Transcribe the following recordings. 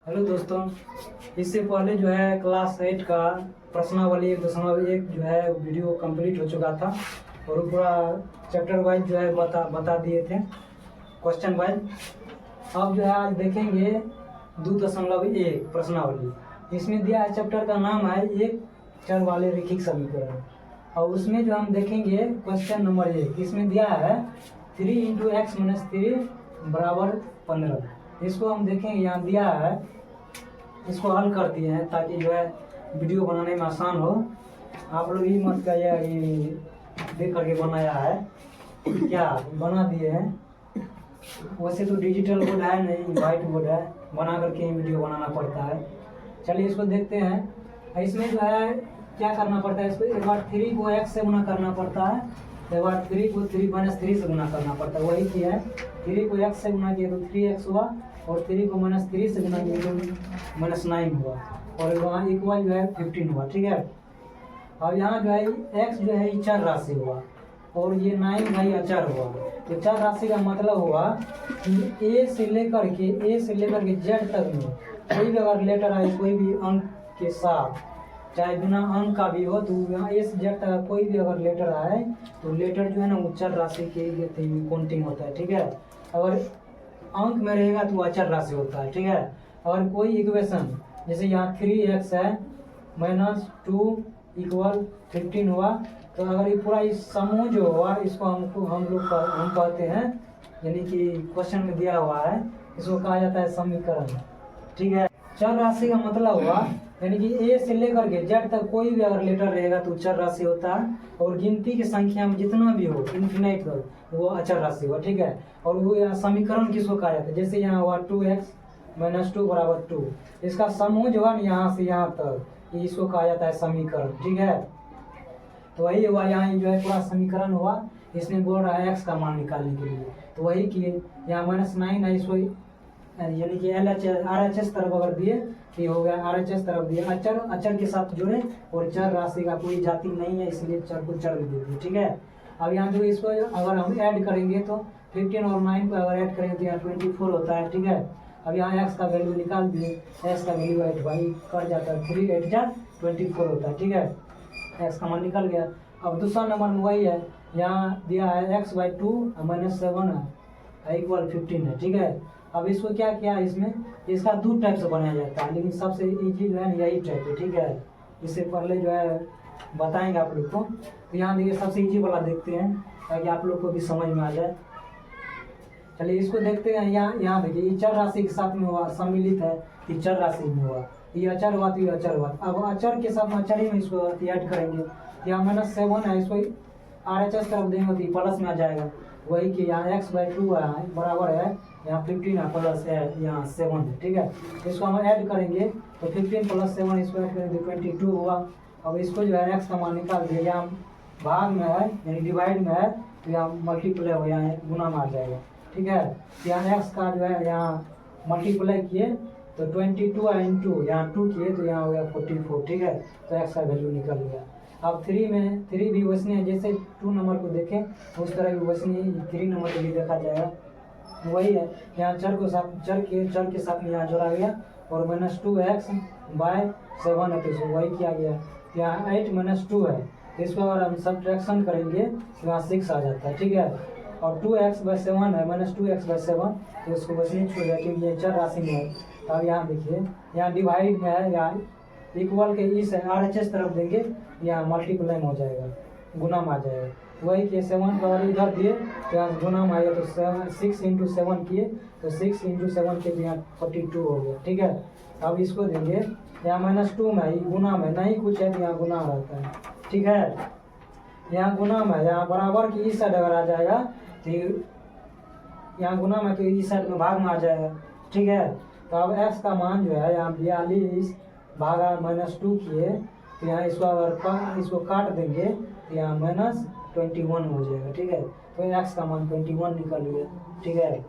Hello दोस्तों, इससे पहले जो है क्लास 8 का प्रश्नावली 1.1 जो है वीडियो कंप्लीट हो चुका था और वो पूरा चैप्टर वाइज जो है बता दिए थे क्वेश्चन वाइज। अब जो है आज देखेंगे 2.1 प्रश्नावली। इसमें दिया है चैप्टर का नाम है एक चर वाले रैखिक समीकरण और उसमें जो हम देखेंगे क्वेश्चन नंबर 1। इसमें दिया है 3 × x - 3 = 15। इसको हम देखेंगे, यहाँ दिया है, इसको हल कर दिए हैं ताकि जो है वीडियो बनाने में आसान हो। आप लोग ही मत कहिए ये देख करके बनाया है, क्या बना दिए हैं। वैसे तो डिजिटल बोर्ड है नहीं, वाइट बोर्ड है, बना करके वीडियो बनाना पड़ता है। चलिए इसको देखते हैं। इसमें जो है क्या करना पड़ता है, इसको एक बार 3 को x से गुना करना पड़ता है, एक बार 3 को 3 - 3 से गुना करना पड़ता है। वही किया है, 3 को x से गुना किया तो 3x हुआ और 3 को -3 से गुना किया तो -9 हुआ और वहाँ इक्वल जो है 15 हुआ। ठीक है। अब यहाँ जो है x जो है चर राशि हुआ और ये 9 भाई अचर हुआ। तो चर राशि का मतलब हुआ कि a से लेकर के z तक में कोई भी अगर लेटर आए कोई भी अंक के साथ, चाहे बिना अंक का भी हो, तो यहाँ a से z तक कोई भी अगर लेटर आए तो लेटर जो है ना वो चर राशि के काउंटिंग होता है। ठीक है। अगर अंक में रहेगा तो अचर राशि होता है। ठीक है। और कोई इक्वेशन जैसे यहाँ 3x है -2 = 15 हुआ, तो अगर ये पूरा इस समूह जो हुआ इसको हम कहते हैं, यानी कि क्वेश्चन में दिया हुआ है, इसको कहा जाता है समीकरण। ठीक है। चर राशि का मतलब हुआ यानी कि a से लेकर के z तक कोई भी अगर लेटर रहेगा तो चर राशि होता है और गिनती की संख्या में जितना भी हो इन्फिनाइट तक वो अचर राशि हुआ। ठीक है। और वो समीकरण किसको कहा जाता है, जैसे यहाँ हुआ 2x - 2 = 2, इसका समूह जो है यहाँ से यहाँ तक इसको कहा जाता है समीकरण। ठीक है। तो वही हुआ, यहाँ जो है पूरा समीकरण हुआ। इसमें बोल रहा है x का मान निकालने के लिए, तो वही किए। यहाँ -9 है, इसको यानी कि RHS तरफ अगर दिए तो हो गया, RHS तरफ दिए, अचर के साथ जुड़े और चर राशि का कोई जाति नहीं है इसलिए चर को चर दे दिए। ठीक है। अब यहाँ जो इसको अगर हम ऐड करेंगे तो 15 और 9 को अगर ऐड करेंगे तो यहाँ 24 होता है। ठीक है। अब यहाँ x का वैल्यू निकाल दिए, x का वैल्यू 8 भाई कट जाता है, 3 8 जा 24 होता है। ठीक है। x का मान निकल गया। अब दूसरा नंबर में वही है, यहाँ दिया है x/2 - 7 है = 15 है। ठीक है। अब इसको क्या किया, इसमें इसका 2 टाइप से बनाया जाता है, लेकिन सबसे इजी जो है यही टाइप है। ठीक है। इससे पहले जो है बताएंगे आप लोग को। तो यहाँ देखिए सबसे इजी वाला देखते हैं ताकि आप लोग को भी समझ में आ जाए। चलिए इसको देखते हैं। यहाँ देखिए ये चर राशि के साथ में हुआ, सम्मिलित है, ये चर राशि में हुआ, ये अचर हुआ तो ये अचर हुआ। अब अचर के साथ में अचर ही में इसको ऐड करेंगे। यहाँ -7 है, इसको RHS तरफ देंगे तो ये प्लस में आ जाएगा। वही कि यहाँ x/2 है बराबर है, यहाँ 15 है प्लस है यहाँ 7 है। ठीक है। इसको हम ऐड करेंगे तो 15 + 7 इसको ऐड करेंगे तो 22 हुआ। अब इसको जो है x का मान निकाल दिया, यहाँ भाग में है यानी डिवाइड में है तो यहाँ मल्टीप्लाई हो, यहाँ गुना में आ जाएगा। ठीक है। यहाँ x का जो है यहाँ मल्टीप्लाई किए तो 22 है इंटू यहाँ 2 किए तो यहाँ हो गया 44। ठीक है। तो x का वैल्यू निकल गया। अब 3 भी वैसने है, जैसे 2 नंबर को देखें उस तरह भी वैसने 3 नंबर को भी देखा जाएगा। वही है, यहाँ चर के साथ में यहाँ जोड़ा गया और -2x/7 है तो इसको वही किया गया। यहाँ 8 - 2 है तो इसको अगर हम सब्ट्रैक्शन करेंगे तो यहाँ 6 आ जाता है। ठीक है। और 2x/7 है, -2x/7 तो इसको वैसे छोड़ दिया क्योंकि ये चर राशि में है। तो अब यहाँ देखिए, यहाँ डिवाइड में है, यहाँ इक्वल के इस RHS तरफ देंगे, यहाँ मल्टीप्लाई में हो जाएगा, गुना में आ जाएगा। वही कि 7 को अगर इधर दिए तो यहाँ गुना में आएगा, तो 6 × 7 किए तो 6 × 7 के यहाँ 42 हो गया। ठीक है। अब इसको देंगे, यहाँ -2 में है, गुना में नहीं कुछ है तो यहाँ गुना रहता है। ठीक है। यहाँ गुना में, यहाँ बराबर की इस साइड अगर आ जाएगा तो यहाँ गुना में तो इस साइड में भाग में आ जाएगा। ठीक है। तो अब x का मान जो है यहाँ 42 भागा -2 किए तो यहाँ इसको अगर इसको काट देंगे तो यहाँ -21 हो जाएगा। ठीक है। तो x का मान 21 निकल गया। ठीक है।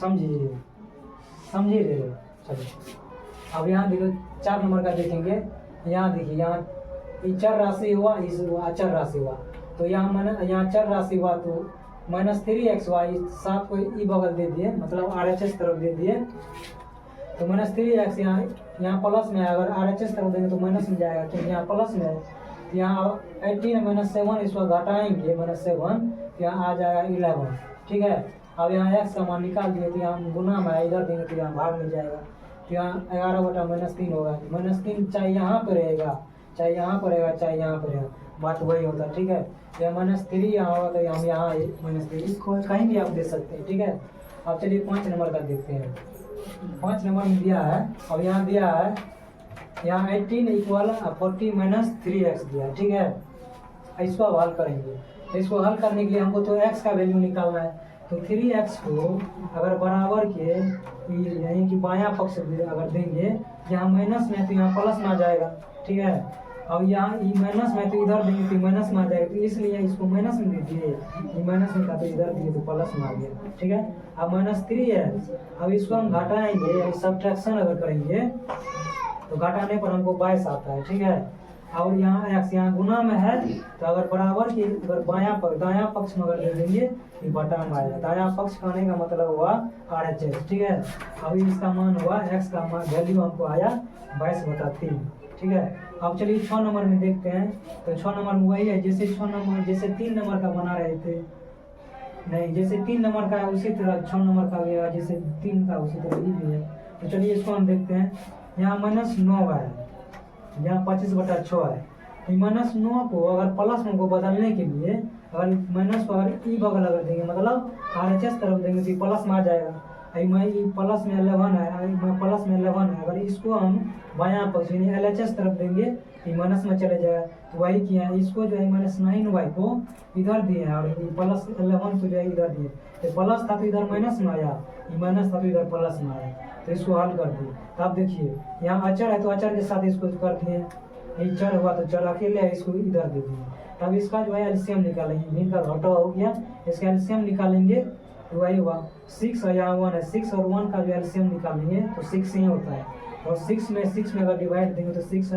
समझिए रहे। चलिए अब यहाँ देखो 4 नंबर का देखेंगे। यहाँ देखिए, यहाँ चर राशि हुआ, इस अचर राशि हुआ, तो यहाँ चर राशि हुआ तो -3xy 7 को ई बगल दे दिए, मतलब RHS तरफ दे दिए तो -3x यहाँ प्लस में है, अगर RHS तरफ देंगे तो माइनस में जाएगा, क्योंकि यहाँ प्लस में है। तो यहाँ 18 -7 इसको घटाएंगे -7, तो यहाँ आ जाएगा 11, ठीक है। अब यहाँ x का मान निकाल दिए, तो यहाँ गुना में इधर देंगे तो यहाँ भाग में जाएगा, तो यहाँ 11/-3 होगा। -3 चाहे यहाँ पर रहेगा, चाहे यहाँ पर रहेगा, चाहे यहाँ पर रहेगा, बात वही होता है, ठीक है। या -3 यहाँ होगा तो हम यहाँ -3 कहीं भी आप दे सकते हैं, ठीक है। अब चलिए 5 नंबर का देखते हैं। 5 नंबर में दिया है, अब यहाँ दिया है, यहाँ 18 = 40 - 3x दिया, ठीक है। इसको अब हल करेंगे। इसको हल करने के लिए हमको तो x का वैल्यू निकालना है, तो 3x को अगर बराबर के यानी कि बायां पक्ष अगर देंगे, यहाँ माइनस में तो यहाँ प्लस में आ जाएगा, ठीक है। अब यहाँ माइनस में तो इधर देंगे तो माइनस में आ जाएगा, तो इसलिए इसको माइनस में दीजिए। ये माइनस में था तो इधर दिए तो प्लस में आ गया, ठीक है। अब -3 है, अब इसको हम घटाएंगे या सब्ट्रैक्शन अगर करेंगे तो घटाने पर हमको 22 आता है, ठीक है। और यहाँ x यहाँ गुना में है, तो अगर बराबर की अगर दायां पक्ष में अगर दे देंगे तो बटा में आएगा। दायां पक्ष कहने का मतलब हुआ RHS, ठीक है। अभी इसका मान हुआ x का मान वैल्यू हमको आया 22/3, ठीक है। अब चलिए 6 नंबर में देखते हैं। तो 6 नंबर में वही है, जैसे 3 नंबर का बना रहे थे, नहीं जैसे 3 नंबर का है उसी तरह 6 नंबर का भी है, जैसे 3 का उसी तरह ये भी है। तो चलिए इसको हम देखते हैं। यहाँ -9 है, यहाँ 25/6 है। -9 को अगर प्लस में को बदलने के लिए अगर माइनस को अगर ई बगल अगर देंगे, मतलब RHS तरफ देंगे तो प्लस में आ जाएगा। प्लस में 11 है, प्लस में 11 है, अगर इसको हम बायां पक्ष यानी LHS तरफ देंगे तो माइनस में चले जाएगा। तो वही किया है, इसको जो है -9y को इधर दिए हैं और +11 को जो है इधर दिए। तो प्लस था तो इधर माइनस में आया, माइनस था तो इधर प्लस में आया, तो इसको हल कर दिए। तो आप देखिए यहाँ अचर है तो अचर के साथ इसको कर दिए, ये चर हुआ तो चर अकेले है, इसको इधर दे दिए। तब इसका जो है एलसीएम निकालेंगे, मीन का घटा हो गया, इसका एलसीएम निकालेंगे तो वही हुआ 6 और यहाँ 1 है, 6 और 1 का जो एलसीएम निकालेंगे तो 6 ही होता है। और 6 में अगर डिवाइड देंगे तो 6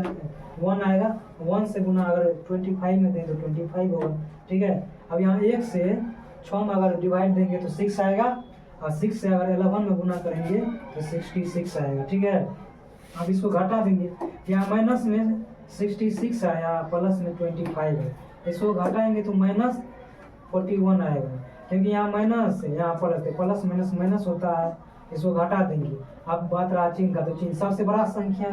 1 आएगा, 1 से गुना अगर 25 में देंगे तो 25 होगा, ठीक है। अब यहाँ 1 से 6 में अगर डिवाइड देंगे तो 6 आएगा, और 6 से अगर 11 में गुना करेंगे तो 66 आएगा, ठीक है। अब इसको घटा देंगे, यहाँ माइनस में 66 है, यहाँ प्लस में 25 है, इसको घटाएंगे तो -41 आएगा, क्योंकि यहाँ माइनस है यहाँ प्लस है, प्लस माइनस माइनस होता है, इसको घटा देंगे। अब बात रहा चिन्ह का, तो चिन्ह सबसे बड़ा संख्या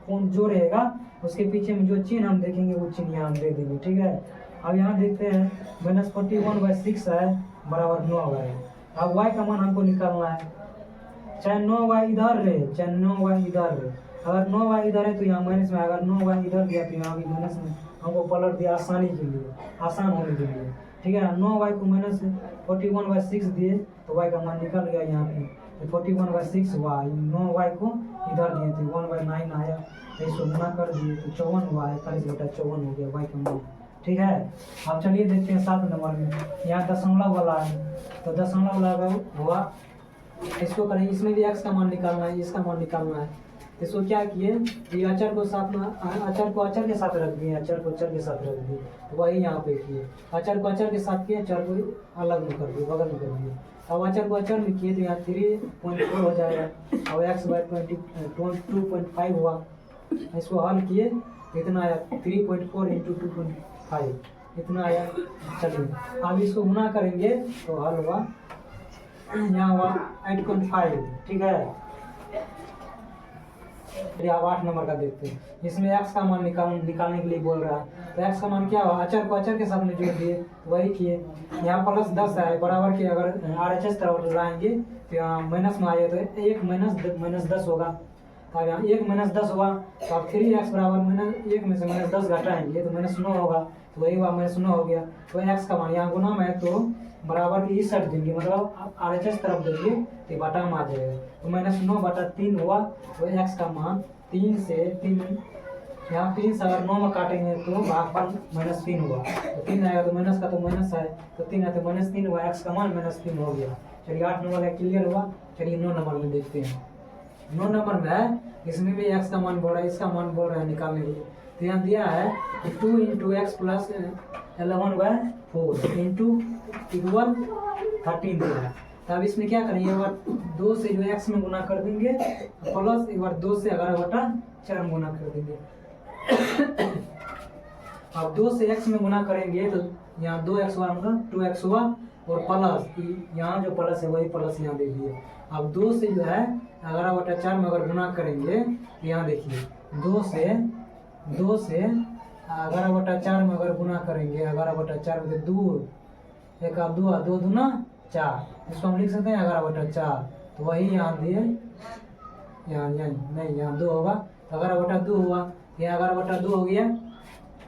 कौन जो रहेगा उसके पीछे में जो चिन्ह हम देखेंगे वो चिन्ह यहाँ हम दे देंगे, ठीक है। अब यहाँ देखते हैं -41/6 है बराबर 9 है। अब y का मान हमको निकालना है, चाहे 9y इधर रहे चाहे 9y इधर रहे। अगर 9y इधर है तो यहाँ माइनस में, अगर 9y इधर दिया तो यहाँ भी माइनस में, हमको पलट दिया आसानी के लिए, आसान होने के लिए, ठीक है। 9y को -41/6 दिए तो y का मान निकल गया यहाँ पे, तो 41/6 हुआ। 9y को इधर दिए तो 1/9 आया, तो इसको गुना कर दिए तो 54 हुआ, 41/54 हो गया y का मान, ठीक है। अब चलिए देखते हैं 7 नंबर में, यहाँ दशमलव वाला है, तो दशमलव वाला हुआ, इसको करें, इसमें भी x का मान निकालना है, इसका मान निकालना है। इसको क्या किए, ये अचर को साथ में, अचर को अचर के साथ रख दिए, अचर को अचर के साथ रख दिए, तो वही यहाँ पे किए, अचर को अचर के साथ किए, अचर को अलग में कर दिए, बगल में कर दिए। अब अचर को अचर में किए तो यहाँ 3.4 हो जाएगा, अब x/22.5 हुआ। इसको हल किए इतना आया, 3.4 × 2.5 इतना आया। चलिए अब इसको गुना करेंगे तो हल हुआ, यहाँ हुआ 8.5, ठीक है। अब 8 नंबर का देखते हैं, इसमें x का मान निकालने के लिए बोल रहा है, तो x का मान क्या हुआ, अचर को अचर के साथ में जोड़ दिए, वही किए। यहाँ +10 है, बराबर के अगर RHS तरफ लाएंगे तो यहाँ माइनस में आए तो 1 - 10 होगा, तो यहाँ 1 - 10 हुआ, तो अब 3x बराबर 1 में से -10 घटाएंगे तो -9 होगा, तो वही हुआ -9 हो गया। तो x का मान यहाँ गुना में है तो बराबर की इस साइड देंगे, मतलब RHS तरफ देंगे तो बटा में आ जाएगा, तो -9/3 हुआ। तो x का मान 3 से 3, यहाँ 3 से अगर 9 में काटेंगे तो भागफल -3 हुआ, तो 3 आएगा तो माइनस का तो माइनस है, तो 3 है तो -3 हुआ, x का मान -3 हो गया। चलिए 8 नंबर का क्लियर हुआ। चलिए 9 नंबर में देखते हैं। 9 नंबर में है, इसमें भी x का मान बोल रहा है, इसका मान बोल रहा है निकालने के लिए, तो यहाँ दिया है 2 × x + 11/4 × 13 दिया है। तो अब इसमें क्या करेंगे, एक बार 2 से जो x में गुना कर देंगे प्लस एक बार 2 से 11/4 में गुना कर देंगे। अब 2 से x में गुना करेंगे तो यहाँ 2x हुआ, मतलब 2x हुआ, और प्लस यहाँ जो प्लस है वही प्लस यहाँ दे दिए। अब 2 से जो है 11/4 में अगर गुना करेंगे तो यहाँ देखिए 2 से 11/4 में अगर गुना करेंगे 11/4 में तो 2 एक 2 दूना 4, इसको हम लिख सकते हैं 11/4। तो वही यहाँ दिए, यहाँ नहीं यहाँ 2 होगा, तो 11/2 हुआ, यहाँ 11/2 हो गया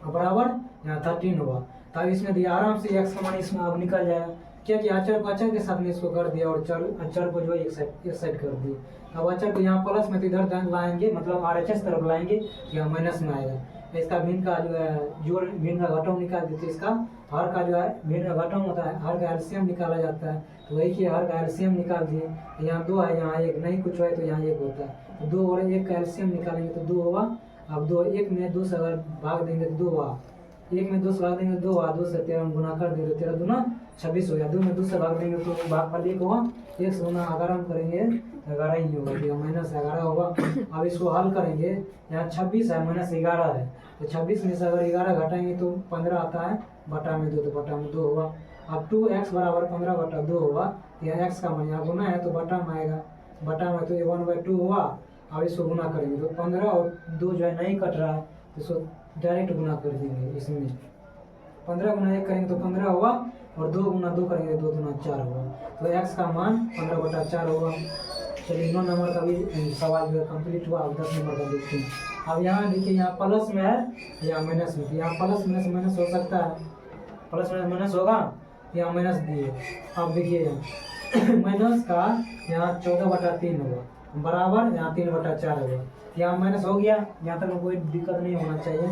बराबर यहाँ 13 हुआ। तो अब इसमें दिया आराम से x का मान इसमें अब निकल जाएगा, क्या कि अचर को अचर के साथ में इसको कर दिया और अचर को जो है एक साइड कर दिए। अब अचर को यहाँ प्लस में तो इधर लाएंगे, मतलब RHS तरफ लाएंगे, यहाँ माइनस में आएगा। इसका भिन्न का जो है जोड़ भिन्न का घटाव निकाल देते, इसका हर का जो है भिन्न का घटाव होता है, हर का एलसीएम निकाला जाता है। तो वही कि हर का एलसीएम निकाल दिए, यहाँ 2 है यहाँ 1, नहीं कुछ है तो यहाँ 1 होता है। तो 2 और 1 का एलसीएम निकालेंगे तो 2 होगा। अब 2 1 में 2 से अगर भाग देंगे तो 2 हुआ, 1 में 2 से भाग देंगे 2 हुआ, 2 से 13 गुना कर देंगे तो 13 दूना 26 हो गया। 2 में 2 से भाग देंगे तो भागफल 1 होगा, 1 से गुना अगर हम करेंगे 11 ही होगा, -11 होगा। अब इसको हल करेंगे, यहाँ 26 है -11 है, तो 26 में से अगर 11 घटाएंगे तो 15 आता है, बटा में 2 तो बटा में 2 होगा। अब 2x बराबर 15/2 होगा, यहाँ x का मान यहाँ गुना है तो बटा में आएगा, बटा में तो 1/2 हुआ। अब इसको गुना करेंगे तो 15 और 2 जो है नहीं कट रहा है, तो इसको डायरेक्ट गुना कर देंगे। इसमें 15 गुना 1 करेंगे तो 15 होगा, और 2 गुना 2 करेंगे 2 दूना 4 होगा, तो x का मान 15/4 होगा। चलिए 9 नंबर का भी सवाल जो है कम्प्लीट हुआ। अब 10 नंबर का देखते हैं। अब यहाँ देखिए, यहाँ प्लस में है, यहाँ माइनस में, यहाँ प्लस में से माइनस हो सकता है, प्लस में माइनस होगा, यहाँ माइनस दिए। अब देखिए माइनस का यहाँ 14/3 होगा बराबर यहाँ 3/4 होगा, यहाँ माइनस हो गया, यहाँ तक कोई दिक्कत नहीं होना चाहिए।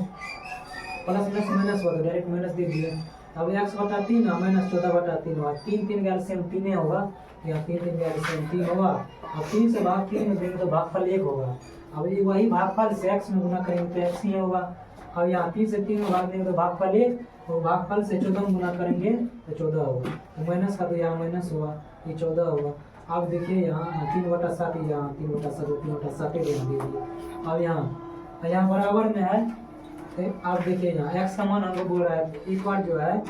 प्लस में से माइनस हुआ तो डायरेक्ट माइनस दे दिए। अब x/3 माइनस 14/3 होगा, 3 का एलसीएम 3 होगा, यहाँ 3 का एलसीएम 3 होगा। अब 3 से भाग 3 में देंगे तो भागफल 1 होगा। अब ये वही भागफल से x में गुना करेंगे तो x ही होगा। अब यहाँ 3 से 3 में भाग देंगे तो भागफल 1, और भागफल से 14 में गुना करेंगे तो 14 होगा। तो माइनस का तो यहाँ माइनस हुआ, ये 14 होगा। अब देखिए यहाँ 3/7, यहाँ 3/7 3/7 दे दिए। अब यहाँ बराबर में है, तो आप देखिए यहाँ x का मान हमको बोल रहा है, एक बार जो है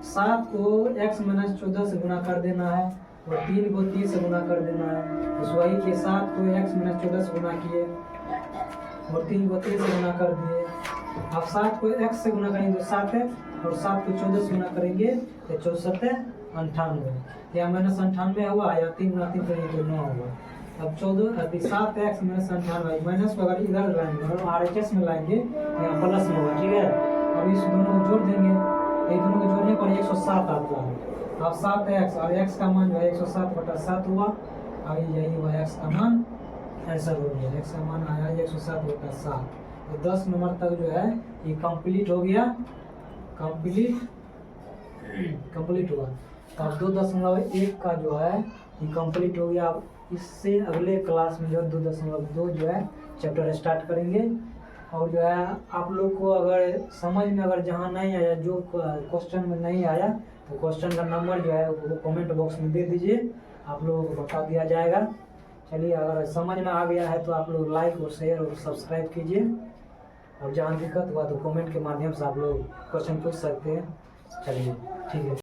7 को x - 14 से गुना कर देना है, और 3 को 30 से गुना कर देना है। तो वही के 7 को x - 14 से गुना किए, और 3 को 30 से गुना कर दिए। अब 7 को x से गुना करेंगे तो 7 है, और 7 को 14 से गुना करेंगे तो 64 98, या -98 हुआ, या 3 गुना 3 करेंगे तो 9 होगा। अब 7x - 98 माइनस को अगर इधर लाएंगे, मतलब RHS में लाएंगे, यहाँ प्लस में होगा, ठीक है। अब इस दोनों को जोड़ देंगे, ये दोनों को जोड़ने पर 107 आता है। अब 7x और x का मान जो है 107/7 हुआ। अब यही हुआ x का मान, ऐसा हो गया, x का मान आया 107/7। तो 10 नंबर तक जो है ये कंप्लीट हो गया, कंप्लीट हुआ। तो अब 2.1 का जो है ये कंप्लीट हो गया। अब इससे अगले क्लास में जो 2.2 जो है चैप्टर स्टार्ट करेंगे। और जो है आप लोग को अगर समझ में अगर जहाँ नहीं आया, जो क्वेश्चन में नहीं आया, तो क्वेश्चन का नंबर जो है वो कमेंट बॉक्स में दे दीजिए, आप लोगों को बता दिया जाएगा। चलिए, अगर समझ में आ गया है तो आप लोग लाइक और शेयर और सब्सक्राइब कीजिए, और जहाँ दिक्कत हुआ तो कमेंट के माध्यम से आप लोग क्वेश्चन पूछ सकते हैं। चलिए, ठीक है।